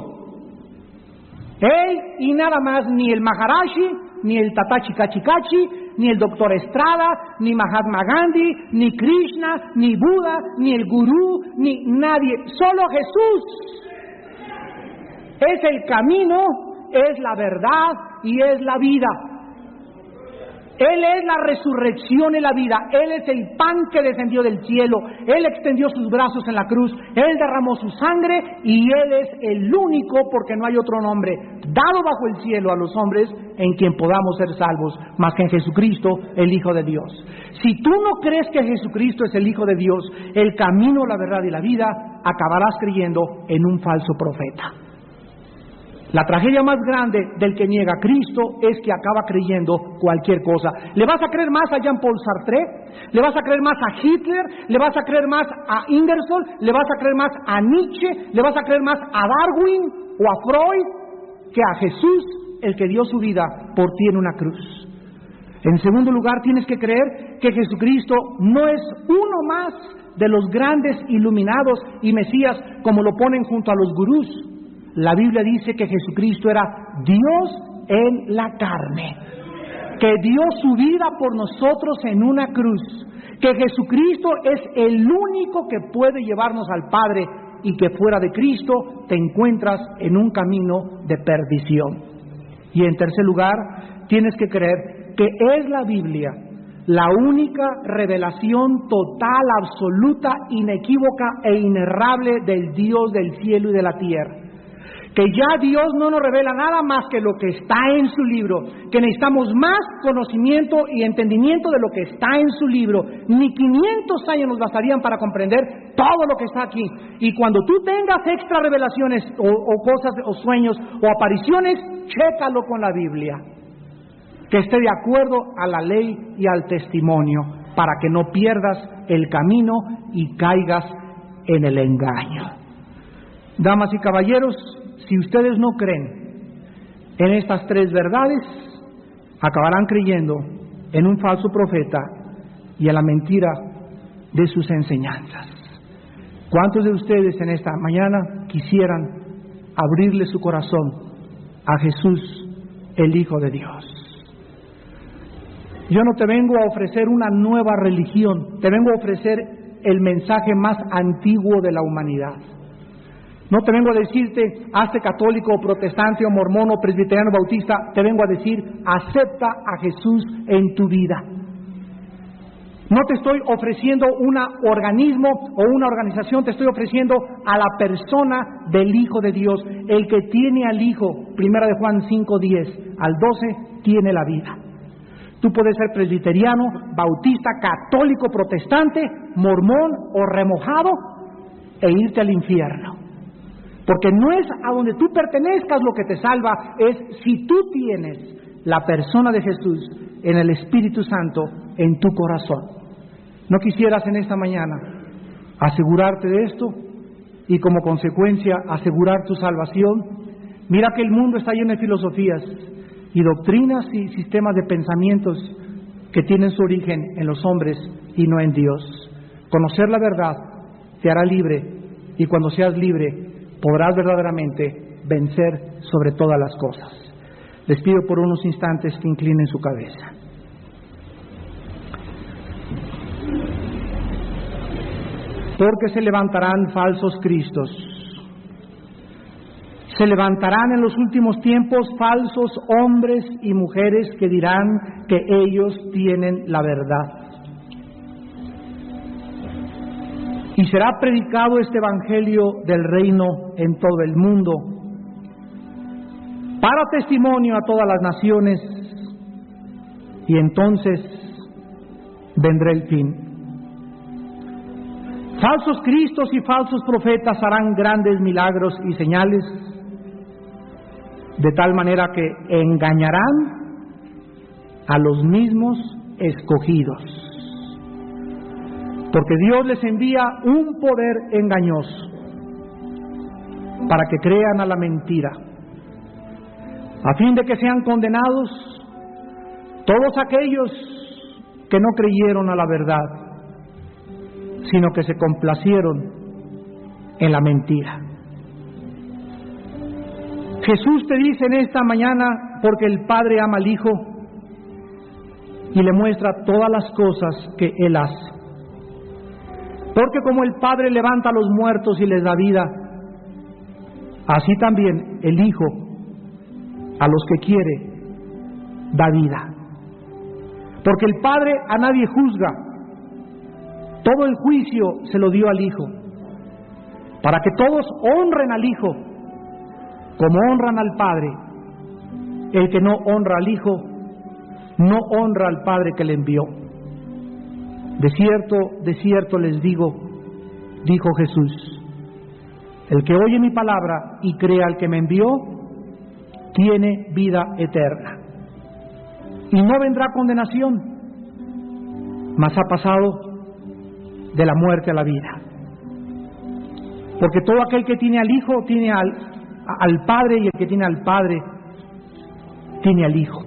Él y nada más, ni el Maharaji, ni el Tatachi Kachi, ni el Doctor Estrada, ni Mahatma Gandhi, ni Krishna, ni Buda, ni el Gurú, ni nadie, solo Jesús. Es el camino, es la verdad y es la vida. Él es la resurrección y la vida. Él es el pan que descendió del cielo. Él extendió sus brazos en la cruz. Él derramó su sangre y Él es el único, porque no hay otro nombre dado bajo el cielo a los hombres en quien podamos ser salvos, más que en Jesucristo, el Hijo de Dios. Si tú no crees que Jesucristo es el Hijo de Dios, el camino, la verdad y la vida, acabarás creyendo en un falso profeta. La tragedia más grande del que niega a Cristo es que acaba creyendo cualquier cosa. ¿Le vas a creer más a Jean-Paul Sartre? ¿Le vas a creer más a Hitler? ¿Le vas a creer más a Ingersoll? ¿Le vas a creer más a Nietzsche? ¿Le vas a creer más a Darwin o a Freud que a Jesús, el que dio su vida por ti en una cruz? En segundo lugar, tienes que creer que Jesucristo no es uno más de los grandes iluminados y Mesías como lo ponen junto a los gurús. La Biblia dice que Jesucristo era Dios en la carne, que dio su vida por nosotros en una cruz, que Jesucristo es el único que puede llevarnos al Padre y que fuera de Cristo te encuentras en un camino de perdición. Y en tercer lugar, tienes que creer que es la Biblia la única revelación total, absoluta, inequívoca e inerrable del Dios del cielo y de la tierra. Que ya Dios no nos revela nada más que lo que está en su libro, que necesitamos más conocimiento y entendimiento de lo que está en su libro. Ni 500 años nos bastarían para comprender todo lo que está aquí. Y cuando tú tengas extra revelaciones o cosas o sueños o apariciones, chécalo con la Biblia, que esté de acuerdo a la ley y al testimonio, para que no pierdas el camino y caigas en el engaño. Damas y caballeros, si ustedes no creen en estas 3 verdades, acabarán creyendo en un falso profeta y en la mentira de sus enseñanzas. ¿Cuántos de ustedes en esta mañana quisieran abrirle su corazón a Jesús, el Hijo de Dios? Yo no te vengo a ofrecer una nueva religión, te vengo a ofrecer el mensaje más antiguo de la humanidad. No te vengo a decirte, hazte católico, o protestante, o mormón, o presbiteriano, bautista. Te vengo a decir, acepta a Jesús en tu vida. No te estoy ofreciendo un organismo o una organización, te estoy ofreciendo a la persona del Hijo de Dios. El que tiene al Hijo, 1 de Juan 5:10 al 12, tiene la vida. Tú puedes ser presbiteriano, bautista, católico, protestante, mormón o remojado e irte al infierno. Porque no es a donde tú pertenezcas lo que te salva, es si tú tienes la persona de Jesús en el Espíritu Santo en tu corazón. ¿No quisieras en esta mañana asegurarte de esto y como consecuencia asegurar tu salvación? Mira que el mundo está lleno de filosofías y doctrinas y sistemas de pensamientos que tienen su origen en los hombres y no en Dios. Conocer la verdad te hará libre, y cuando seas libre podrás verdaderamente vencer sobre todas las cosas. Les pido por unos instantes que inclinen su cabeza. Porque se levantarán falsos cristos. Se levantarán en los últimos tiempos falsos hombres y mujeres que dirán que ellos tienen la verdad. Y será predicado este evangelio del reino en todo el mundo, para testimonio a todas las naciones, y entonces vendrá el fin. Falsos cristos y falsos profetas harán grandes milagros y señales, de tal manera que engañarán a los mismos escogidos. Porque Dios les envía un poder engañoso para que crean a la mentira, a fin de que sean condenados todos aquellos que no creyeron a la verdad, sino que se complacieron en la mentira. Jesús te dice en esta mañana, porque el Padre ama al Hijo y le muestra todas las cosas que Él hace. Porque como el Padre levanta a los muertos y les da vida, así también el Hijo a los que quiere da vida. Porque el Padre a nadie juzga, todo el juicio se lo dio al Hijo, para que todos honren al Hijo como honran al Padre. El que no honra al Hijo, no honra al Padre que le envió. De cierto les digo, dijo Jesús, el que oye mi palabra y crea al que me envió, tiene vida eterna. Y no vendrá condenación, mas ha pasado de la muerte a la vida. Porque todo aquel que tiene al Hijo tiene al Padre, y el que tiene al Padre tiene al Hijo.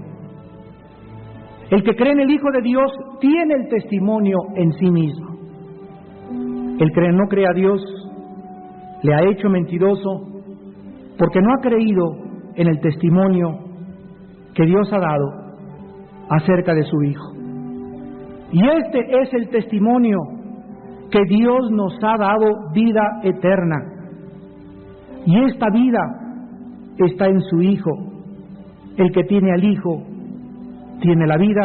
El que cree en el Hijo de Dios tiene el testimonio en sí mismo. El que no cree a Dios le ha hecho mentiroso, porque no ha creído en el testimonio que Dios ha dado acerca de su Hijo. Y este es el testimonio, que Dios nos ha dado vida eterna, y esta vida está en su Hijo. El que tiene al Hijo tiene la vida,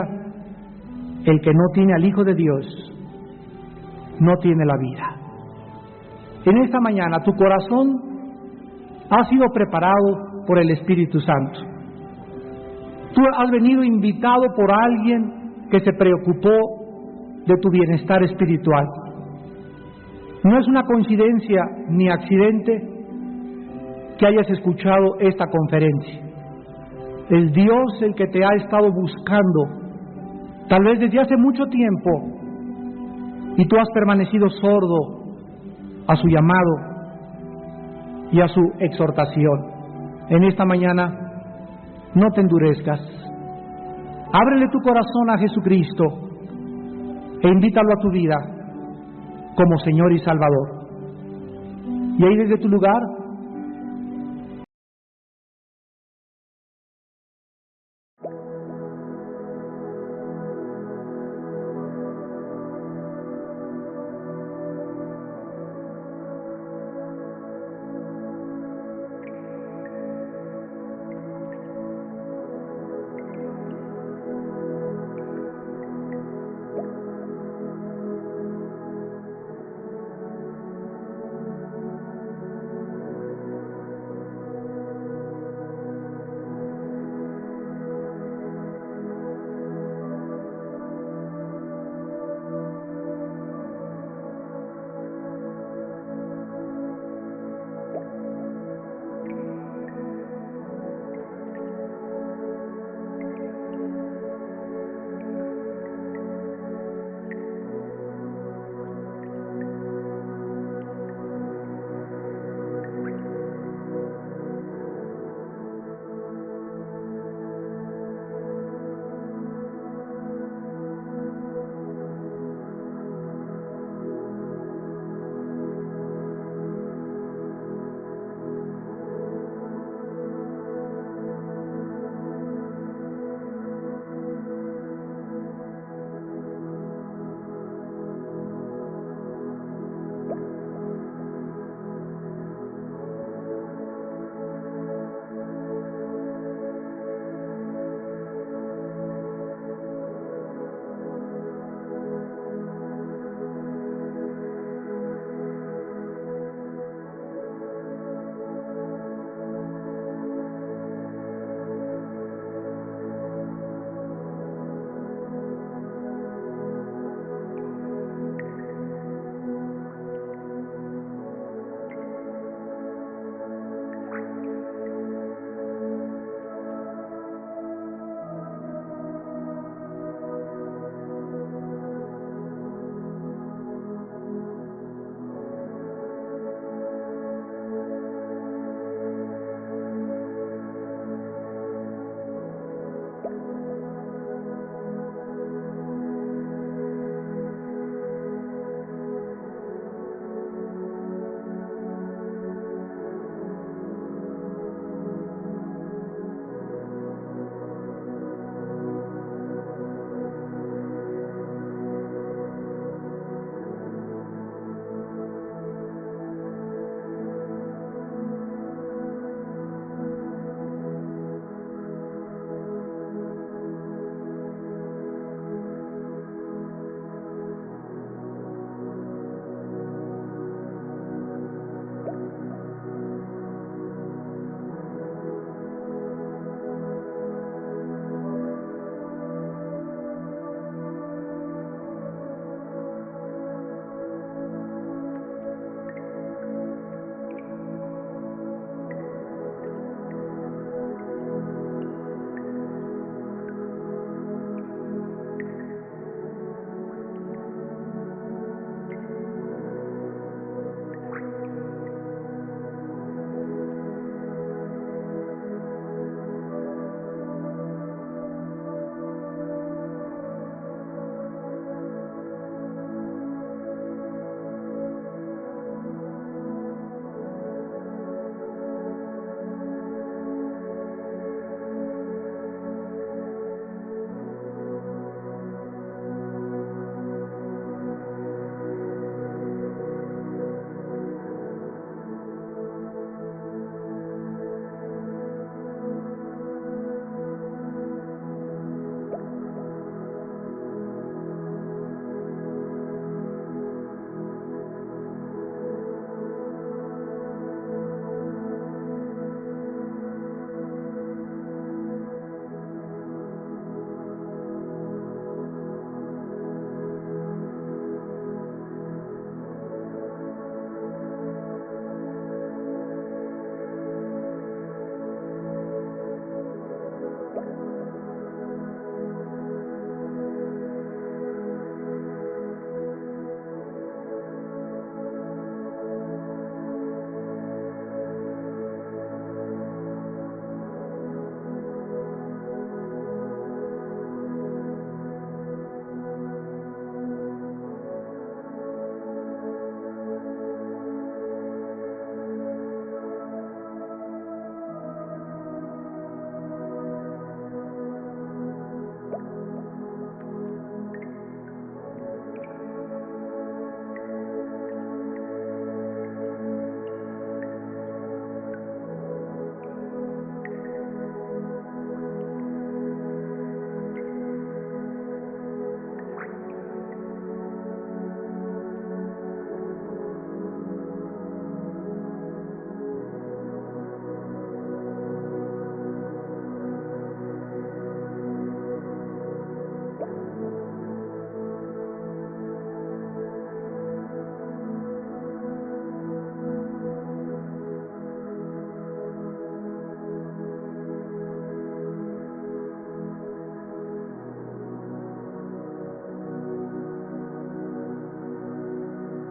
el que no tiene al Hijo de Dios no tiene la vida. En esta mañana tu corazón ha sido preparado por el Espíritu Santo. Tú has venido invitado por alguien que se preocupó de tu bienestar espiritual. No es una coincidencia ni accidente que hayas escuchado esta conferencia. Es Dios el que te ha estado buscando, tal vez desde hace mucho tiempo, y tú has permanecido sordo a su llamado y a su exhortación. En esta mañana, no te endurezcas. Ábrele tu corazón a Jesucristo e invítalo a tu vida como Señor y Salvador. Y ahí desde tu lugar